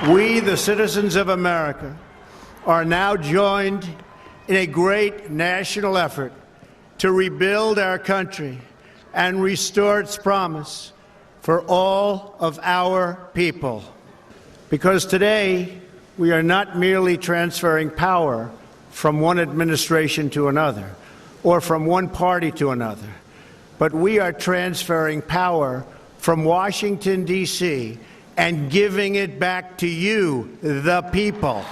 We, the citizens of America, are now joined in a great national effort to rebuild our country and restore its promise for all of our people. Because today, we are not merely transferring power from one administration to another or from one party to another, but we are transferring power from Washington, D.C., and giving it back to you, the people.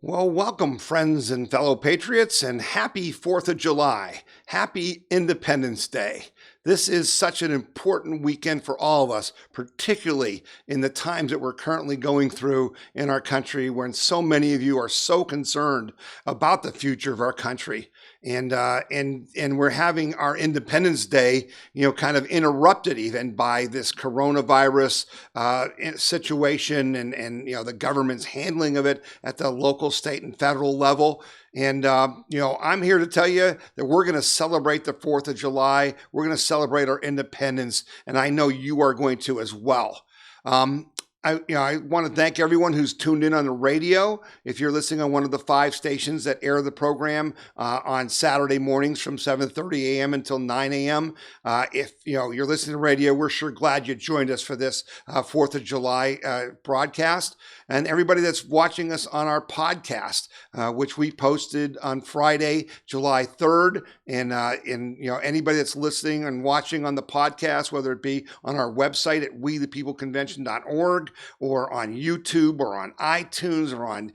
Well, welcome, friends and fellow patriots, and happy 4th of July. Happy Independence Day. This is such an important weekend for all of us, particularly in the times that we're currently going through in our country, when so many of you are so concerned about the future of our country. And we're having our Independence Day, kind of interrupted even by this coronavirus situation and the government's handling of it at the local, state, and federal level. And, I'm here to tell you that we're going to celebrate the 4th of July. We're going to celebrate our independence, and I know you are going to as well. I want to thank everyone who's tuned in on the radio. If you're listening on one of the 5 stations that air the program on Saturday mornings from 7:30 a.m. until 9 a.m., if you're listening to radio, we're sure glad you joined us for this 4th of July broadcast. And everybody that's watching us on our podcast, which we posted on Friday, July 3rd, and anybody that's listening and watching on the podcast, whether it be on our website at wethepeopleconvention.org, or on YouTube, or on iTunes, or on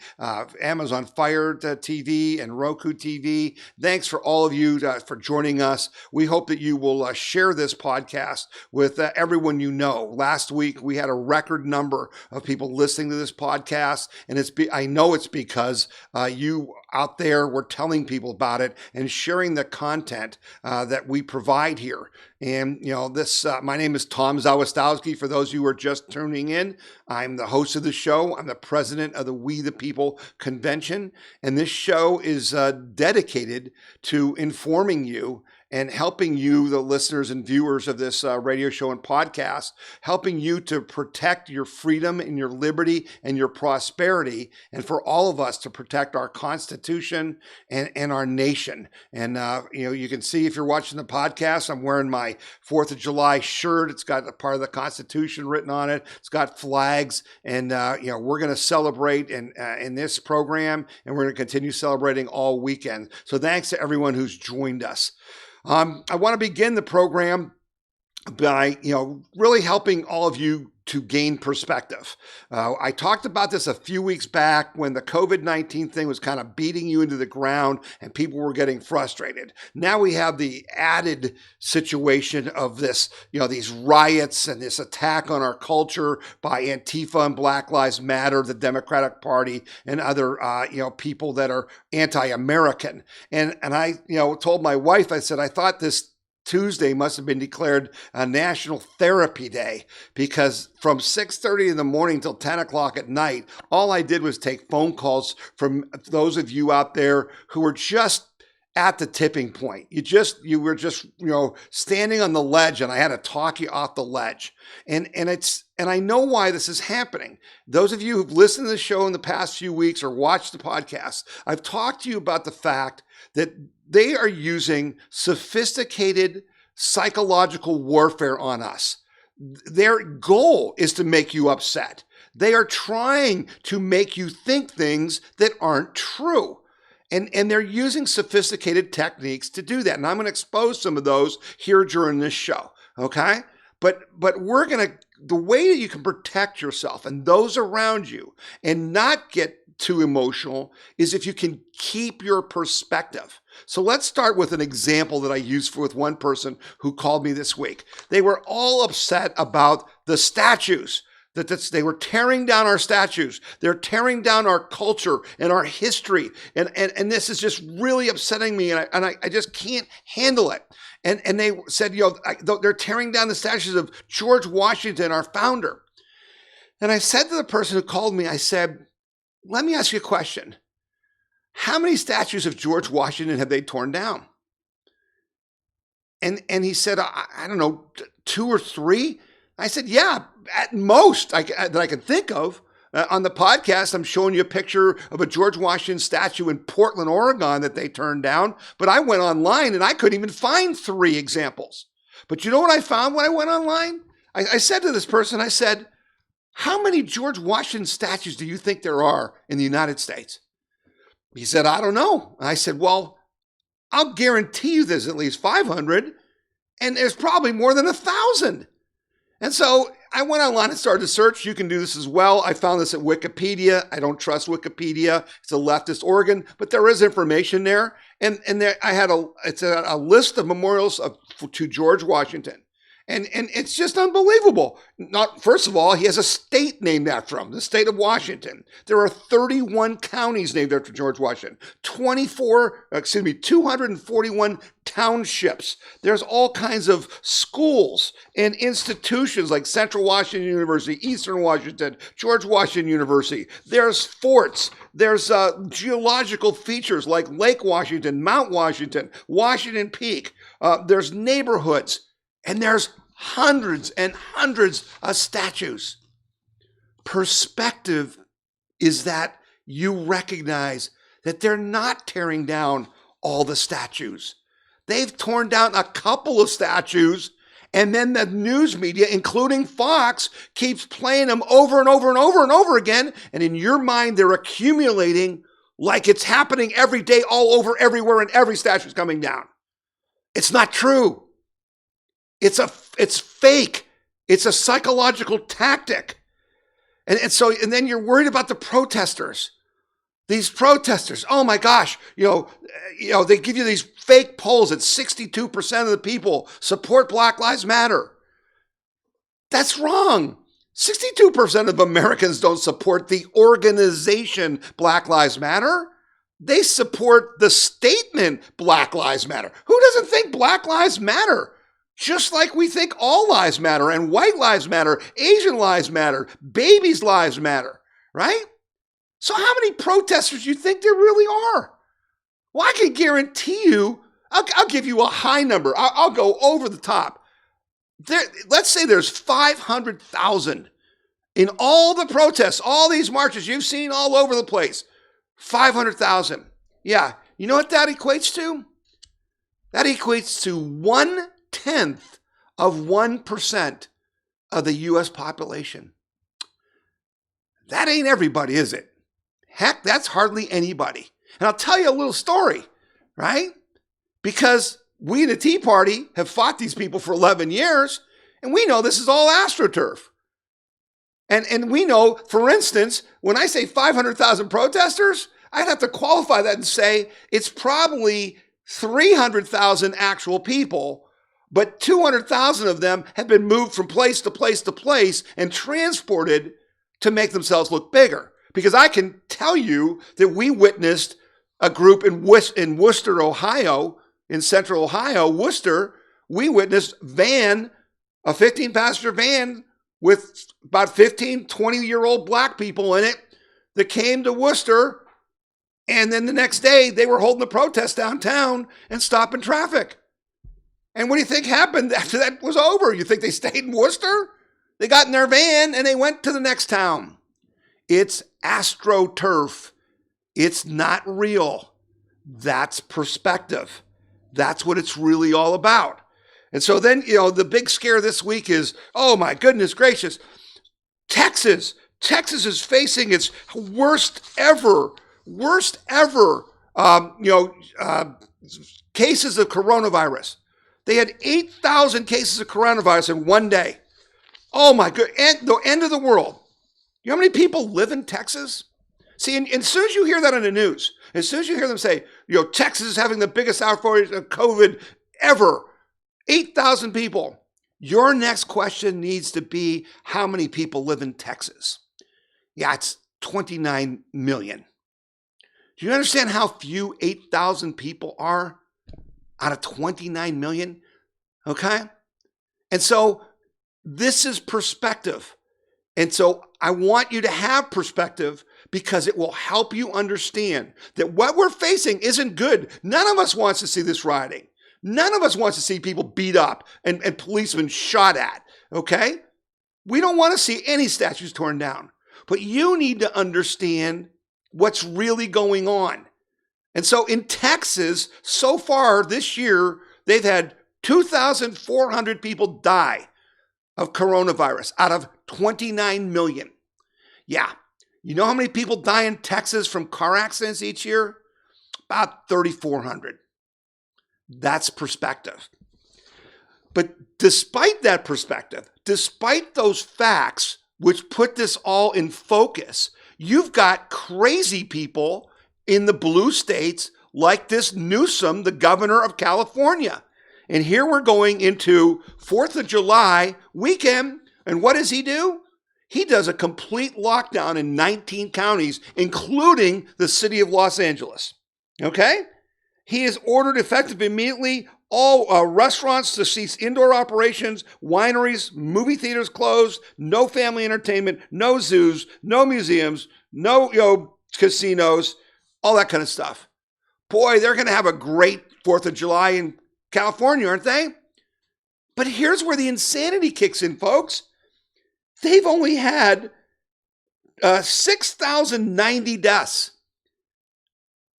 Amazon Fire TV and Roku TV. Thanks for all of you for joining us. We hope that you will share this podcast with everyone you know. Last week, we had a record number of people listening to this podcast, and I know it's because you out there were telling people about it and sharing the content that we provide here. And my name is Tom Zawistowski. For those of you who are just tuning in, I'm the host of the show. I'm the president of the We the People Convention, and this show is dedicated to informing you and helping you, the listeners and viewers of this radio show and podcast, helping you to protect your freedom and your liberty and your prosperity, and for all of us to protect our Constitution and our nation. And, you can see if you're watching the podcast, I'm wearing my 4th of July shirt. It's got a part of the Constitution written on it. It's got flags, and, we're going to celebrate in this program, and we're going to continue celebrating all weekend. So thanks to everyone who's joined us. I want to begin the program by, really helping all of you to gain perspective. I talked about this a few weeks back when the COVID-19 thing was kind of beating you into the ground and people were getting frustrated. Now we have the added situation of this, these riots and this attack on our culture by Antifa and Black Lives Matter, the Democratic Party, and other, people that are anti-American. And I, told my wife, I said, I thought this Tuesday must have been declared a National Therapy Day, because from 6:30 in the morning till 10 o'clock at night, all I did was take phone calls from those of you out there who were just at the tipping point. You were just standing on the ledge, and I had to talk you off the ledge. And I know why this is happening. Those of you who've listened to the show in the past few weeks or watched the podcast, I've talked to you about the fact that they are using sophisticated psychological warfare on us. Their goal is to make you upset. They are trying to make you think things that aren't true. And they're using sophisticated techniques to do that. And I'm going to expose some of those here during this show, okay? But the way that you can protect yourself and those around you and not get too emotional is if you can keep your perspective. So let's start with an example that I used with one person who called me this week. They were all upset about the statues. They were tearing down our statues. They're tearing down our culture and our history. And this is just really upsetting me. And I just can't handle it. And they said, they're tearing down the statues of George Washington, our founder. And I said to the person who called me, I said, let me ask you a question. How many statues of George Washington have they torn down? And he said, I don't know, 2 or 3. I said, yeah, at most that I can think of. On the podcast, I'm showing you a picture of a George Washington statue in Portland, Oregon that they turned down. But I went online and I couldn't even find 3 examples. But you know what I found when I went online? I said to this person, I said, how many George Washington statues do you think there are in the United States? He said, I don't know. I said, well, I'll guarantee you there's at least 500, and there's probably more than 1,000. And so I went online and started to search. You can do this as well. I found this at Wikipedia. I don't trust Wikipedia. It's a leftist organ, but there is information there. And there I had a list of memorials to George Washington. And it's just unbelievable. First of all, he has a state named after him, the state of Washington. There are 31 counties named after George Washington, 241 townships. There's all kinds of schools and institutions like Central Washington University, Eastern Washington, George Washington University. There's forts. There's geological features like Lake Washington, Mount Washington, Washington Peak. There's neighborhoods. And there's hundreds and hundreds of statues. Perspective is that you recognize that they're not tearing down all the statues. They've torn down a couple of statues, and then the news media, including Fox, keeps playing them over and over and over and over again. And in your mind, they're accumulating like it's happening every day, all over, everywhere, and every statue's coming down. It's not true. It's fake. It's a psychological tactic. And then you're worried about the protesters. These protesters, oh my gosh, they give you these fake polls that 62% of the people support Black Lives Matter. That's wrong. 62% of Americans don't support the organization Black Lives Matter. They support the statement Black Lives Matter. Who doesn't think Black Lives Matter? Just like we think all lives matter, and white lives matter, Asian lives matter, babies' lives matter, right? So how many protesters do you think there really are? Well, I can guarantee you, I'll give you a high number. I'll go over the top. Let's say there's 500,000 in all the protests, all these marches you've seen all over the place. 500,000. Yeah, you know what that equates to? That equates to 1/10 of 1% of the U.S. population. That ain't everybody, is it? Heck, that's hardly anybody. And I'll tell you a little story, right? Because we in the Tea Party have fought these people for 11 years, and we know this is all AstroTurf. And we know, for instance, when I say 500,000 protesters, I'd have to qualify that and say it's probably 300,000 actual people, but 200,000 of them have been moved from place to place to place and transported to make themselves look bigger. Because I can tell you that we witnessed a group in Worcester, Ohio, in central Ohio, Worcester, we witnessed a 15-passenger van with about 15, 20-year-old black people in it that came to Worcester. And then the next day, they were holding a protest downtown and stopping traffic. And what do you think happened after that was over? You think they stayed in Worcester? They got in their van and they went to the next town. It's AstroTurf. It's not real. That's perspective. That's what it's really all about. And so then, the big scare this week is, oh my goodness gracious, Texas. Texas is facing its worst ever cases of coronavirus. They had 8,000 cases of coronavirus in one day. Oh my God, the end of the world. You know how many people live in Texas? See, and as soon as you hear that on the news, as soon as you hear them say, Texas is having the biggest outbreak of COVID ever, 8,000 people, your next question needs to be, how many people live in Texas? Yeah, it's 29 million. Do you understand how few 8,000 people are out of 29 million? Okay? And so this is perspective. And so I want you to have perspective because it will help you understand that what we're facing isn't good. None of us wants to see this rioting. None of us wants to see people beat up and policemen shot at, okay? We don't want to see any statues torn down. But you need to understand what's really going on. And so in Texas, so far this year, they've had 2,400 people die of coronavirus out of 29 million. Yeah. You know how many people die in Texas from car accidents each year? About 3,400. That's perspective. But despite that perspective, despite those facts, which put this all in focus, you've got crazy people in the blue states like this Newsom, the governor of California. And here we're going into 4th of July weekend. And what does he do? He does a complete lockdown in 19 counties, including the city of Los Angeles. Okay? He has ordered effective immediately all restaurants to cease indoor operations, wineries, movie theaters closed, no family entertainment, no zoos, no museums, no casinos, all that kind of stuff. Boy, they're going to have a great 4th of July in California, aren't they? But here's where the insanity kicks in, folks. They've only had 6,090 deaths.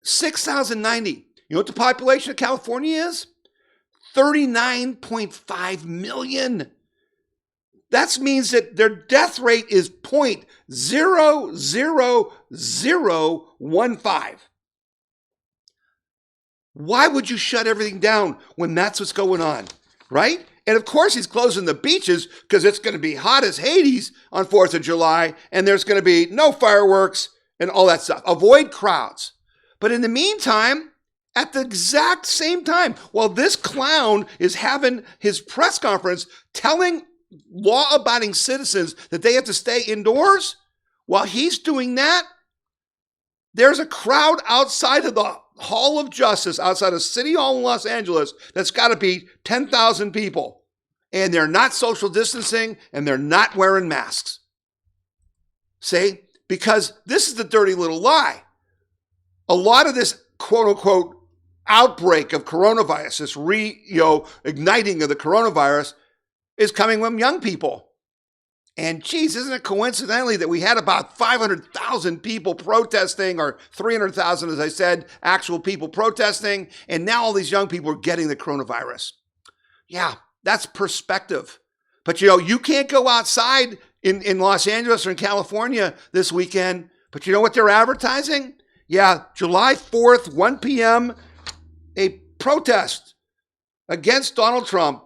6,090. You know what the population of California is? 39.5 million. That means that their death rate is 0.00015. Why would you shut everything down when that's what's going on, right? And of course, he's closing the beaches because it's going to be hot as Hades on 4th of July, and there's going to be no fireworks and all that stuff. Avoid crowds. But in the meantime, at the exact same time, while this clown is having his press conference telling law-abiding citizens that they have to stay indoors, while he's doing that, there's a crowd outside of the Hall of Justice, outside of City Hall in Los Angeles, that's got to be 10,000 people. And they're not social distancing, and they're not wearing masks. See? Because this is the dirty little lie. A lot of this quote-unquote outbreak of coronavirus, this igniting of the coronavirus, is coming from young people. And geez, isn't it coincidentally that we had about 500,000 people protesting, or 300,000, as I said, actual people protesting, and now all these young people are getting the coronavirus. Yeah, that's perspective. But you can't go outside in Los Angeles or in California this weekend, but you know what they're advertising? Yeah, July 4th, 1 p.m., a protest against Donald Trump.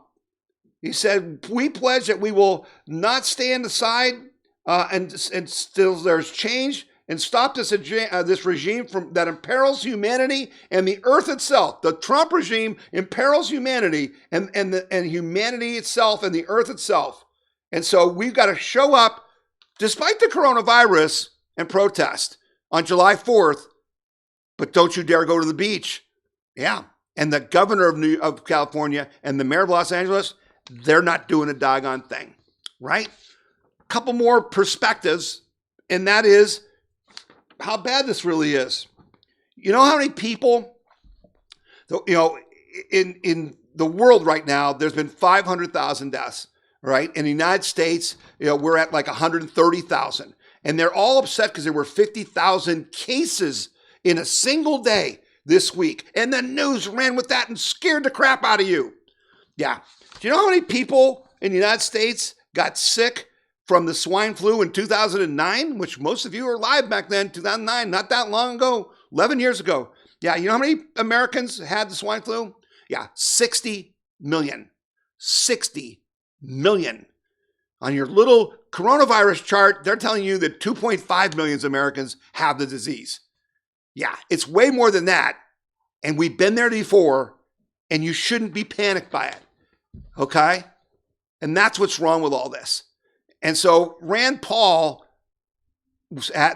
He said, we pledge that we will not stand aside until there's change and stop this regime that imperils humanity and the earth itself. The Trump regime imperils humanity and humanity itself and the earth itself. And so we've got to show up despite the coronavirus and protest on July 4th, but don't you dare go to the beach. Yeah. And the governor of California and the mayor of Los Angeles, they're not doing a doggone thing, right? A couple more perspectives, and that is how bad this really is. You know how many people, in the world right now, there's been 500,000 deaths, right? In the United States, we're at like 130,000. And they're all upset because there were 50,000 cases in a single day this week. And the news ran with that and scared the crap out of you. Yeah. Do you know how many people in the United States got sick from the swine flu in 2009, which most of you were alive back then, 2009, not that long ago, 11 years ago. Yeah, you know how many Americans had the swine flu? Yeah, 60 million. 60 million. On your little coronavirus chart, they're telling you that 2.5 million Americans have the disease. Yeah, it's way more than that. And we've been there before, and you shouldn't be panicked by it. Okay? And that's what's wrong with all this. And so Rand Paul,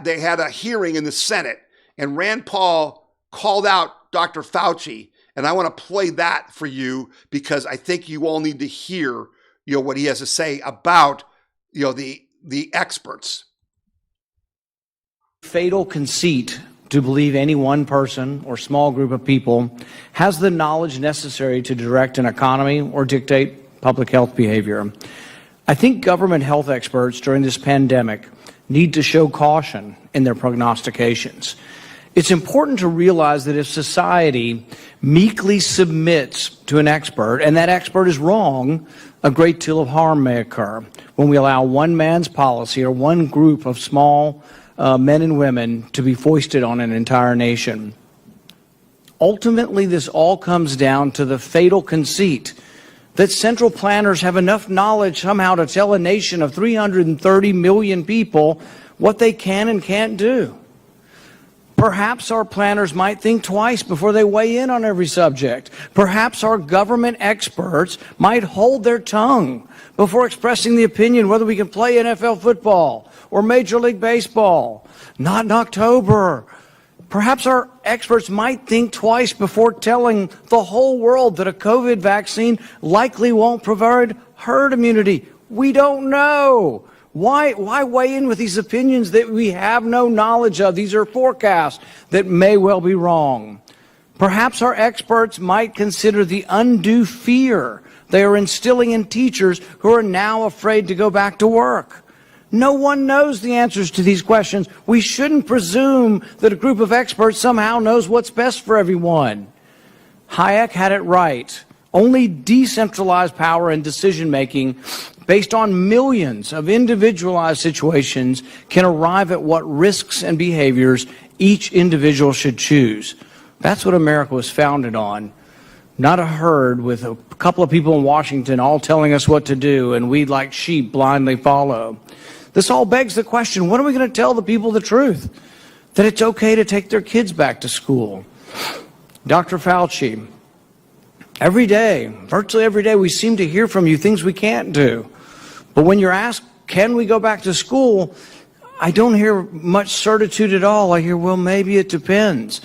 they had a hearing in the Senate, and Rand Paul called out Dr. Fauci. And I want to play that for you because I think you all need to hear, what he has to say about, the experts. Fatal conceit to believe any one person or small group of people has the knowledge necessary to direct an economy or dictate public health behavior. I think government health experts during this pandemic need to show caution in their prognostications. It's important to realize that if society meekly submits to an expert, and that expert is wrong, a great deal of harm may occur when we allow one man's policy or one group of small men and women to be foisted on an entire nation. Ultimately, this all comes down to the fatal conceit that central planners have enough knowledge somehow to tell a nation of 330 million people what they can and can't do. Perhaps our planners might think twice before they weigh in on every subject. Perhaps our government experts might hold their tongue before expressing the opinion whether we can play NFL football or Major League Baseball. Not in October. Perhaps our experts might think twice before telling the whole world that a COVID vaccine likely won't provide herd immunity. We don't know. Why weigh in with these opinions that we have no knowledge of? These are forecasts that may well be wrong. Perhaps our experts might consider the undue fear they are instilling in teachers who are now afraid to go back to work. No one knows the answers to these questions. We shouldn't presume that a group of experts somehow knows what's best for everyone. Hayek had it right. Only decentralized power and decision-making based on millions of individualized situations can arrive at what risks and behaviors each individual should choose. That's what America was founded on. Not a herd with a couple of people in Washington all telling us what to do and we like sheep blindly follow. This all begs the question, when are we going to tell the people the truth? That it's okay to take their kids back to school. Dr. Fauci, every day, virtually every day, we seem to hear from you things we can't do. But when you're asked, can we go back to school? I don't hear much certitude at all. I hear, well, maybe it depends.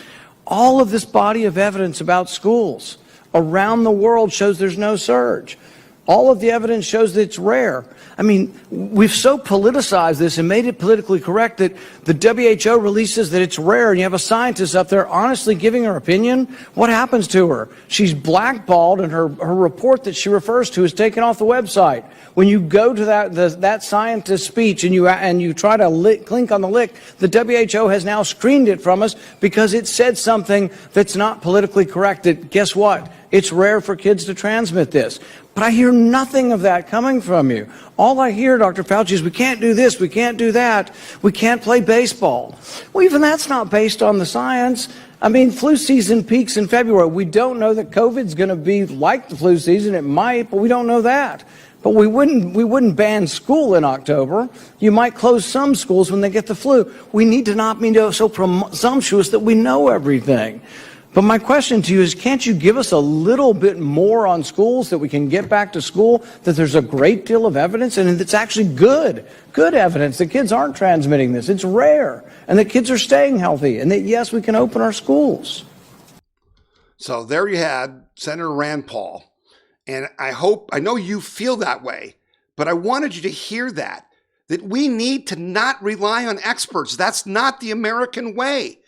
All of this body of evidence about schools around the world shows there's no surge. All of the evidence shows that it's rare. I mean, we've so politicized this and made it politically correct that the WHO releases that it's rare, and you have a scientist up there honestly giving her opinion. What happens to her? She's blackballed, and her report that she refers to is taken off the website. When you go to that scientist's speech and you try to click on the link, the WHO has now screened it from us because it said something that's not politically correct. That, guess what? It's rare for kids to transmit this. But I hear nothing of that coming from you. All I hear, Dr. Fauci, is we can't do this, we can't do that, we can't play baseball. Well, even that's not based on the science. I mean, flu season peaks in February. We don't know that COVID's going to be like the flu season. It might, but we don't know that. But we wouldn't ban school in October. You might close some schools when they get the flu. We need to not be so presumptuous that we know everything. But my question to you is, can't you give us a little bit more on schools that we can get back to school, that there's a great deal of evidence and it's actually good evidence that kids aren't transmitting this. It's rare and that kids are staying healthy and that, yes, we can open our schools. So there you had Senator Rand Paul. And I know you feel that way, but I wanted you to hear that we need to not rely on experts. That's not the American way.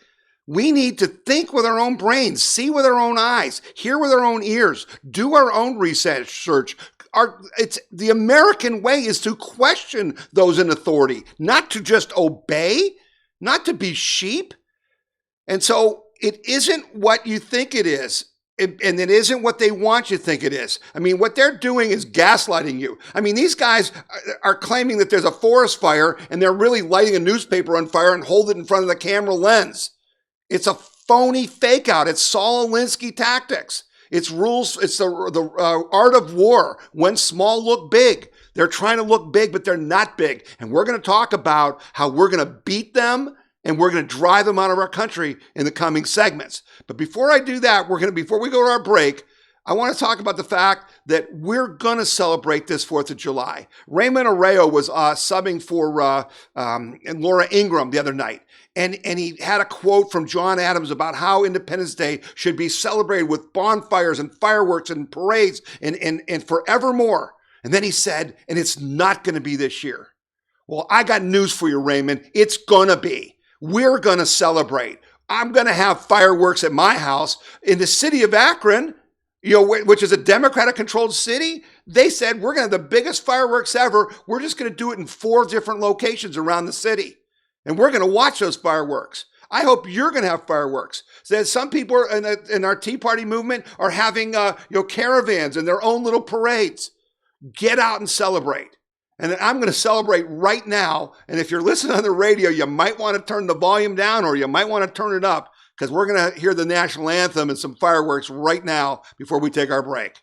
We need to think with our own brains, see with our own eyes, hear with our own ears, do our own research. The American way is to question those in authority, not to just obey, not to be sheep. And so it isn't what you think it is. And it isn't what they want you to think it is. I mean, what they're doing is gaslighting you. I mean, these guys are claiming that there's a forest fire and they're really lighting a newspaper on fire and hold it in front of the camera lens. It's a phony fake out. It's Saul Alinsky tactics. It's rules. It's the art of war. When small look big. They're trying to look big, but they're not big. And we're going to talk about how we're going to beat them and we're going to drive them out of our country in the coming segments. But before I do that, before we go to our break, I want to talk about the fact that we're going to celebrate this 4th of July. Raymond Arreo was subbing for Laura Ingraham the other night. And he had a quote from John Adams about how Independence Day should be celebrated with bonfires and fireworks and parades and forevermore. And then he said, and it's not going to be this year. Well, I got news for you, Raymond. It's going to be. We're going to celebrate. I'm going to have fireworks at my house in the city of Akron. which is a Democratic-controlled city, they said, we're going to have the biggest fireworks ever. We're just going to do it in 4 different locations around the city. And we're going to watch those fireworks. I hope you're going to have fireworks. So some people in our Tea Party movement are having caravans and their own little parades. Get out and celebrate. And I'm going to celebrate right now. And if you're listening on the radio, you might want to turn the volume down or you might want to turn it up, because we're going to hear the national anthem and some fireworks right now before we take our break.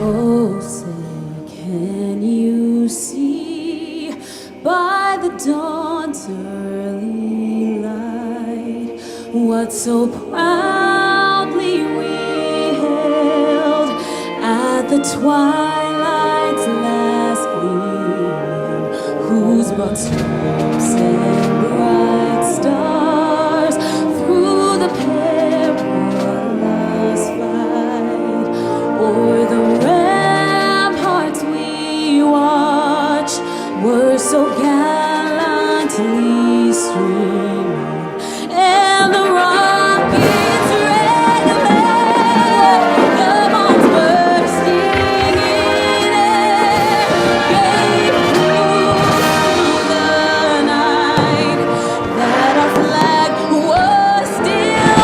Oh, say, can you see by the dawn's early light what so proudly we held at the twilight's last gleam, whose broad stripes and bright stars through the perilous fight o'er the ramparts we watched were so gallantly streaming, and the rockets' red glare, the bombs bursting in air, gave proof through the night that our flag was still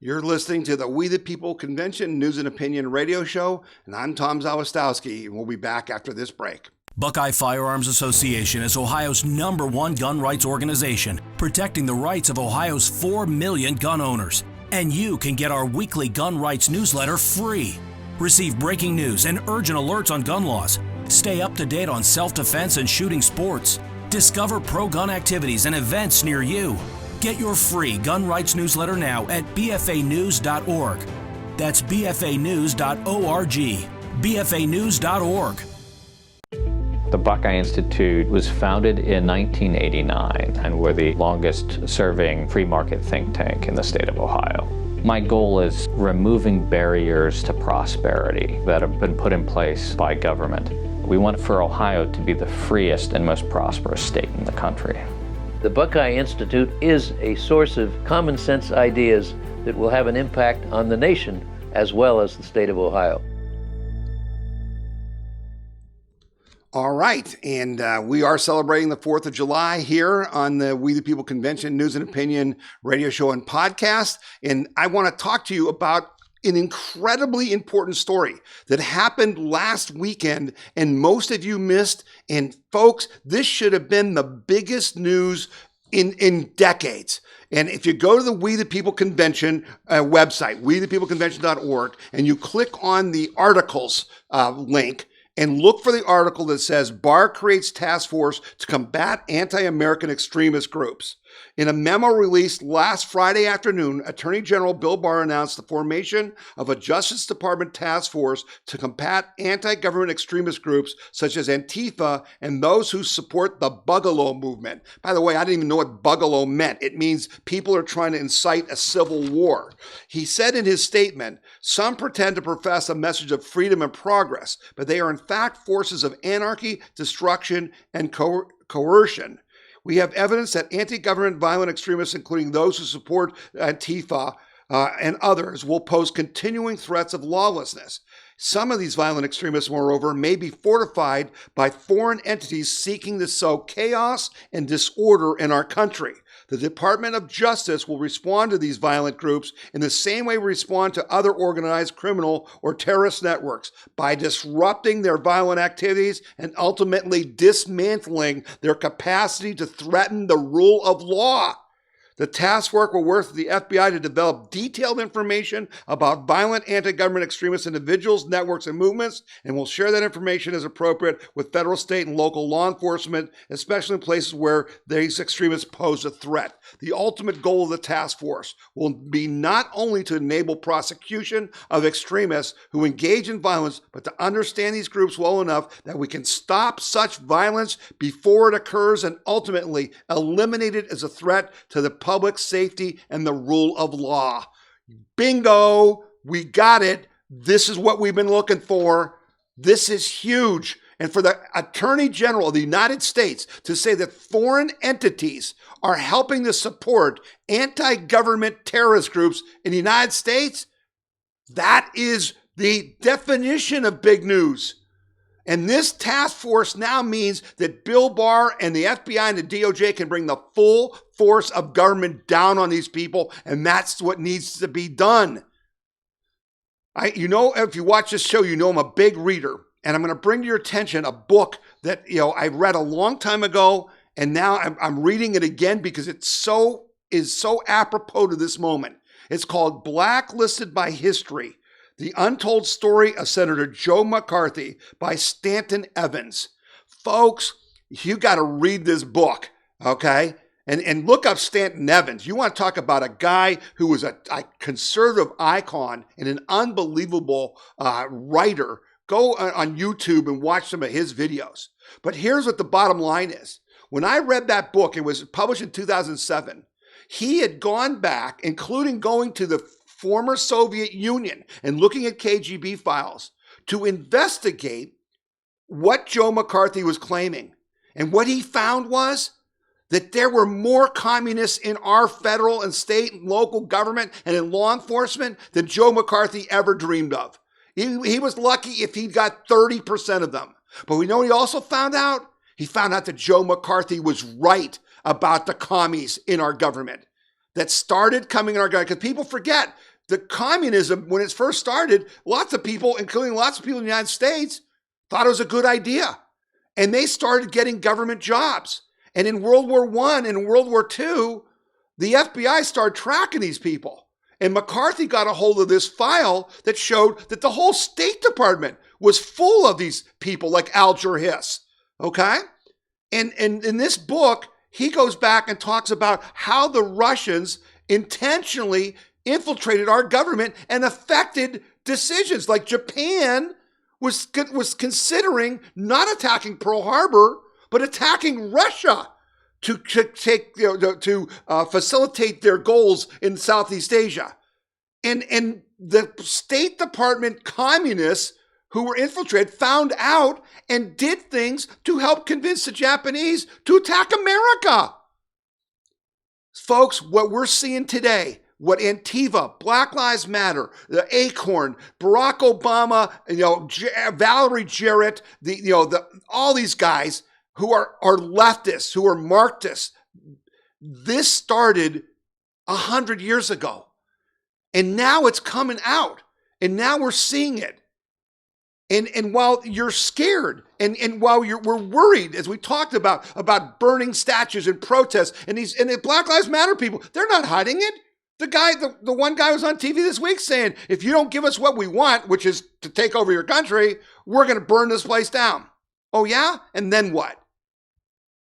You're listening to the We the People Convention News and Opinion radio show, and I'm Tom Zawistowski, and we'll be back after this break. Buckeye Firearms Association is Ohio's #1 gun rights organization, protecting the rights of Ohio's 4 million gun owners. And you can get our weekly gun rights newsletter free. Receive breaking news and urgent alerts on gun laws. Stay up to date on self-defense and shooting sports. Discover pro-gun activities and events near you. Get your free gun rights newsletter now at bfanews.org. That's bfanews.org. bfanews.org. The Buckeye Institute was founded in 1989, and we're the longest serving free market think tank in the state of Ohio. My goal is removing barriers to prosperity that have been put in place by government. We want for Ohio to be the freest and most prosperous state in the country. The Buckeye Institute is a source of common sense ideas that will have an impact on the nation as well as the state of Ohio. All right, and we are celebrating the 4th of July here on the We the People Convention News and Opinion radio show and podcast. And I want to talk to you about an incredibly important story that happened last weekend and most of you missed. And folks, this should have been the biggest news in decades. And if you go to the We the People Convention website, wethepeopleconvention.org, and you click on the articles link, and look for the article that says Barr creates task force to combat anti-American extremist groups. In a memo released last Friday afternoon, Attorney General Bill Barr announced the formation of a Justice Department task force to combat anti-government extremist groups such as Antifa and those who support the Bugalo movement. By the way, I didn't even know what Bugalo meant. It means people are trying to incite a civil war. He said in his statement, some pretend to profess a message of freedom and progress, but they are in fact forces of anarchy, destruction, and coercion. We have evidence that anti-government violent extremists, including those who support Antifa and others, will pose continuing threats of lawlessness. Some of these violent extremists, moreover, may be fortified by foreign entities seeking to sow chaos and disorder in our country. The Department of Justice will respond to these violent groups in the same way we respond to other organized criminal or terrorist networks, by disrupting their violent activities and ultimately dismantling their capacity to threaten the rule of law. The task force will work with the FBI to develop detailed information about violent anti-government extremist individuals, networks, and movements, and will share that information as appropriate with federal, state, and local law enforcement, especially in places where these extremists pose a threat. The ultimate goal of the task force will be not only to enable prosecution of extremists who engage in violence, but to understand these groups well enough that we can stop such violence before it occurs and ultimately eliminate it as a threat to the public safety and the rule of law. Bingo, we got it. This is what we've been looking for. This is huge. And for the Attorney General of the United States to say that foreign entities are helping to support anti-government terrorist groups in the United States, that is the definition of big news. And this task force now means that Bill Barr and the FBI and the DOJ can bring the full force of government down on these people, and that's what needs to be done. If you watch this show, you know I'm a big reader, and I'm going to bring to your attention a book that I read a long time ago, and now I'm reading it again because it is so apropos to this moment. It's called Blacklisted by History: The Untold Story of Senator Joe McCarthy by Stanton Evans. Folks, you got to read this book, okay? And look up Stanton Evans. You want to talk about a guy who was a conservative icon and an unbelievable writer. Go on YouTube and watch some of his videos. But here's what the bottom line is. When I read that book, it was published in 2007. He had gone back, including going to the former Soviet Union and looking at KGB files to investigate what Joe McCarthy was claiming. And what he found was that there were more communists in our federal and state and local government and in law enforcement than Joe McCarthy ever dreamed of. He was lucky if he got 30% of them. But we know what he also found out? He found out that Joe McCarthy was right about the commies in our government that started coming in our government. Because people forget, the communism, when it first started, lots of people, including lots of people in the United States, thought it was a good idea. And they started getting government jobs. And in World War I and World War II, the FBI started tracking these people. And McCarthy got a hold of this file that showed that the whole State Department was full of these people like Alger Hiss, okay? And in this book, he goes back and talks about how the Russians intentionally infiltrated our government and affected decisions. Like Japan was considering not attacking Pearl Harbor, but attacking Russia to facilitate their goals in Southeast Asia. And the State Department communists who were infiltrated found out and did things to help convince the Japanese to attack America. Folks, what we're seeing today, what Antifa, Black Lives Matter, the Acorn, Barack Obama, Valerie Jarrett, all these guys who are leftists, who are Marxists, this started 100 years ago. And now it's coming out. And now we're seeing it. And while you're scared, and while we're worried, as we talked about burning statues and protests, and the Black Lives Matter people, they're not hiding it. The one guy was on TV this week saying, if you don't give us what we want, which is to take over your country, we're going to burn this place down. Oh yeah? And then what?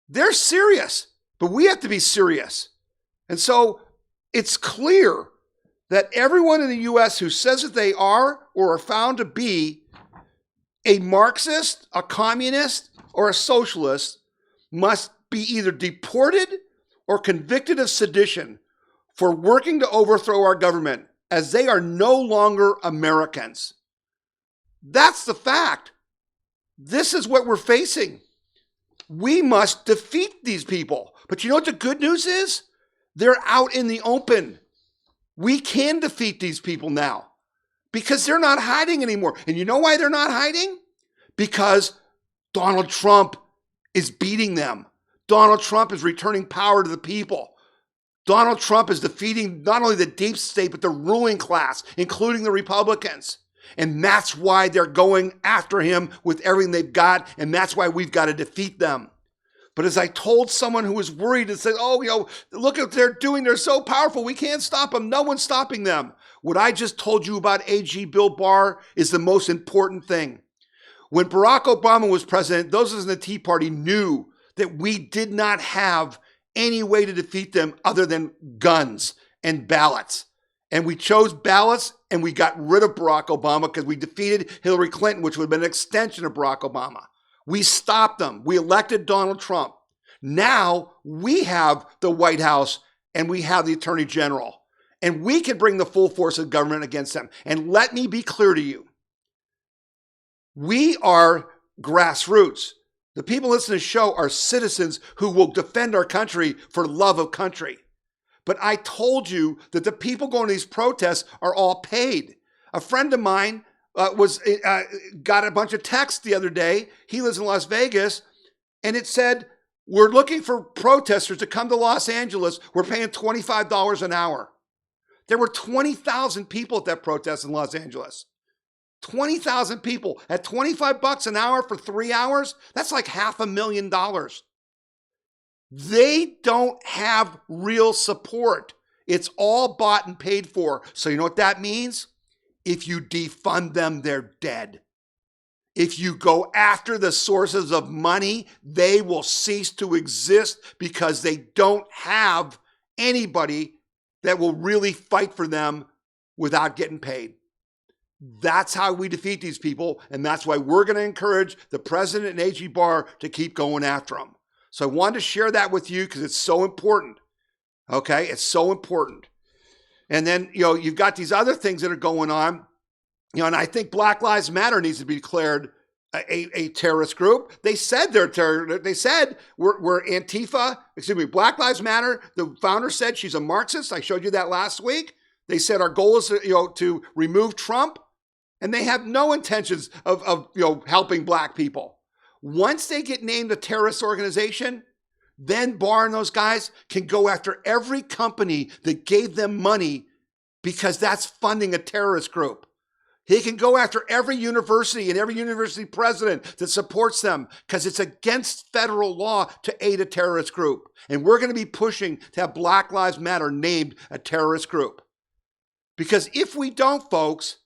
They're serious, but we have to be serious. And so it's clear that everyone in the U.S. who says that they are or are found to be a Marxist, a communist, or a socialist must be either deported or convicted of sedition for working to overthrow our government, as they are no longer Americans. That's the fact. This is what we're facing. We must defeat these people. But you know what the good news is? They're out in the open. We can defeat these people now. because they're not hiding anymore. And you know why they're not hiding? Because Donald Trump is beating them. Donald Trump is returning power to the people. Donald Trump is defeating not only the deep state, but the ruling class, including the Republicans. And that's why they're going after him with everything they've got. And that's why we've got to defeat them. But as I told someone who was worried and said, oh, look at what they're doing. They're so powerful. We can't stop them. No one's stopping them. What I just told you about AG Bill Barr is the most important thing. When Barack Obama was president, those of us in the Tea Party knew that we did not have any way to defeat them other than guns and ballots. And we chose ballots and we got rid of Barack Obama because we defeated Hillary Clinton, which would have been an extension of Barack Obama. We stopped them. We elected Donald Trump. Now we have the White House and we have the Attorney General. And we can bring the full force of government against them. And let me be clear to you. We are grassroots. The people listening to the show are citizens who will defend our country for love of country. But I told you that the people going to these protests are all paid. A friend of mine got a bunch of texts the other day. He lives in Las Vegas, and it said, we're looking for protesters to come to Los Angeles. We're paying $25 an hour. There were 20,000 people at that protest in Los Angeles. 20,000 people at $25 an hour for 3 hours. That's like $500,000. They don't have real support. It's all bought and paid for. So you know what that means? If you defund them, they're dead. If you go after the sources of money, they will cease to exist because they don't have anybody that will really fight for them without getting paid. That's how we defeat these people, and that's why we're going to encourage the president and AG Barr to keep going after them. So I wanted to share that with you because it's so important. Okay, it's so important. And then, you've got these other things that are going on, and I think Black Lives Matter needs to be declared a terrorist group. They said they're terrorist. They said we're Antifa. Black Lives Matter. The founder said she's a Marxist. I showed you that last week. They said our goal is to remove Trump, and they have no intentions of helping black people. Once they get named a terrorist organization, then Barr and those guys can go after every company that gave them money because that's funding a terrorist group. He can go after every university and every university president that supports them because it's against federal law to aid a terrorist group. And we're going to be pushing to have Black Lives Matter named a terrorist group. Because if we don't, folks,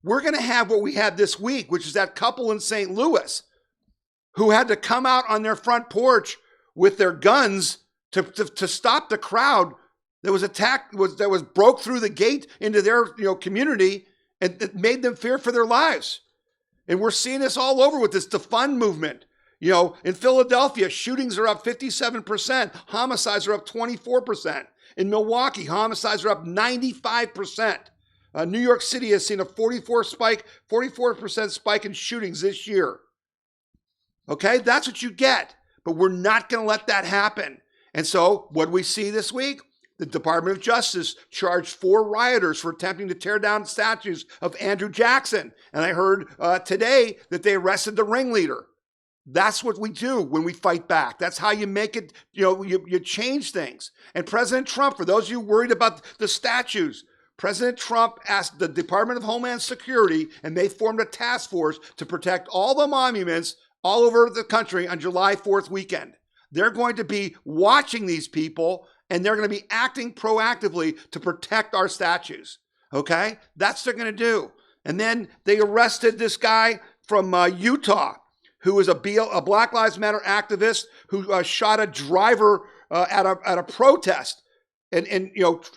we're going to have what we had this week, which is that couple in St. Louis who had to come out on their front porch with their guns to stop the crowd that was attacked, that was broke through the gate into their community, and it made them fear for their lives. And we're seeing this all over with this defund movement. In Philadelphia, shootings are up 57%, homicides are up 24%. In Milwaukee, homicides are up 95%. New York City has seen a 44% spike in shootings this year. Okay, that's what you get. But we're not going to let that happen. And so what do we see this week? The Department of Justice charged 4 rioters for attempting to tear down statues of Andrew Jackson. And I heard today that they arrested the ringleader. That's what we do when we fight back. That's how you make it, you change things. And President Trump, for those of you worried about the statues, President Trump asked the Department of Homeland Security, and they formed a task force to protect all the monuments all over the country on July 4th weekend. They're going to be watching these people, and they're going to be acting proactively to protect our statues. Okay? That's what they're going to do. And then they arrested this guy from Utah, who was a Black Lives Matter activist who shot a driver at a protest and